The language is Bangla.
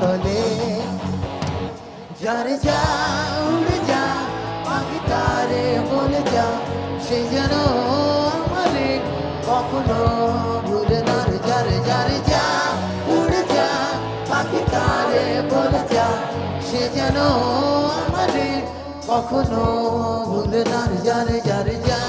তলে যারে যা উড়ে যা পাখি তারে বলে যা সে যেন আমারে কখনো ভুলে না রে যারে যারে যা উড়ে যা পাখি তারে বলে যা সে যেন আমারে কখনো ভুলে না রে যারে যারে যা